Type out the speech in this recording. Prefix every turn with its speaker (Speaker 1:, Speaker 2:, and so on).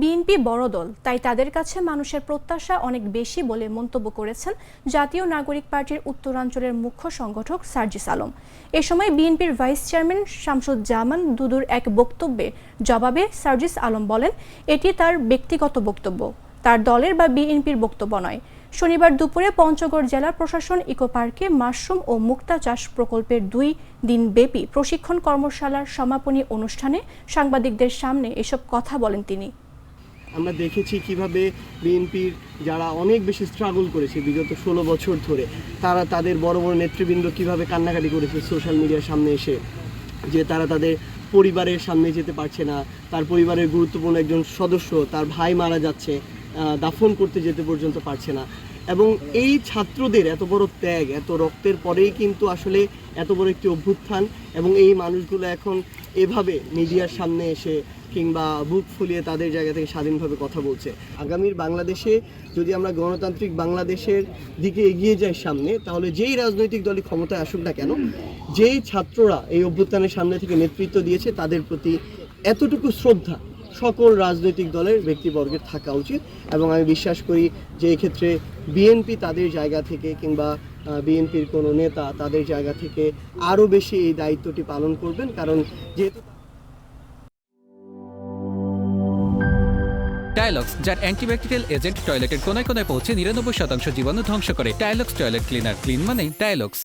Speaker 1: BNP বড় দল, তাই তাদের কাছে মানুষের প্রত্যাশা অনেক বেশি বলে মন্তব্য করেছেন জাতীয় নাগরিক পার্টির উত্তরাঞ্চলের মুখ্য সংগঠক সার্জিস আলম। এ সময় বিএনপির ভাইস চেয়ারম্যান শামসুজ্জামান দুদুর এক বক্তব্যে জবাবে সার্জিস আলম বলেন, এটি তার ব্যক্তিগত বক্তব্য, তার দলের বা বিএনপির বক্তব্য নয়। শনিবার দুপুরে পঞ্চগড় জেলা প্রশাসন ইকো পার্কে মাশরুম ও মুক্তা চাষ প্রকল্পের 2 দিনব্যাপী প্রশিক্ষণ কর্মশালার সমাপনী অনুষ্ঠানে সাংবাদিকদের সামনে এসব কথা বলেন তিনি।
Speaker 2: আমরা দেখেছি কিভাবে বিএনপির যারা অনেক বেশি স্ট্রাগল করেছে বিগত 16 বছর ধরে, তারা তাদের বড় বড় নেতৃবৃন্দ কিভাবে কান্নাকাটি করেছে সোশ্যাল মিডিয়ার সামনে এসে, যে তারা তাদের পরিবারের সামনে যেতে পারছে না, তার পরিবারের গুরুত্বপূর্ণ একজন সদস্য, তার ভাই মারা যাচ্ছে, দাফন করতে যেতে পর্যন্ত পারছে না। এবং এই ছাত্রদের এত বড় ত্যাগ, এত রক্তের পরেই কিন্তু আসলে এত বড় একটি অভ্যুত্থান, এবং এই মানুষগুলো এখন এভাবে মিডিয়ার সামনে এসে কিংবা বুক ফুলিয়ে তাদের জায়গা থেকে স্বাধীনভাবে কথা বলছে। আগামীর বাংলাদেশে যদি আমরা গণতান্ত্রিক বাংলাদেশের দিকে এগিয়ে যাই সামনে, তাহলে যেই রাজনৈতিক দলই ক্ষমতায় আসুক না কেন, যেই ছাত্ররা এই অভ্যুত্থানের সামনে থেকে নেতৃত্ব দিয়েছে, তাদের প্রতি এতটুকু শ্রদ্ধা সকল রাজনৈতিক দলের ব্যক্তিবর্গের থাকা উচিত। এবং আমি বিশ্বাস করি যে এক্ষেত্রে বিএনপি তাদের জায়গা থেকে কিংবা বিএনপির কোনো নেতা তাদের জায়গা থেকে আরও বেশি এই দায়িত্বটি পালন করবেন, কারণ যেহেতু
Speaker 3: টাইলক্স, যার অ্যান্টিব্যাকটেরিয়াল এজেন্ট টয়লেটের কোনায় কোনায় পৌঁছে 99% জীবাণু ধ্বংস করে। টাইলক্স টয়লেট ক্লিনার, ক্লিন মানে টাইলক্স।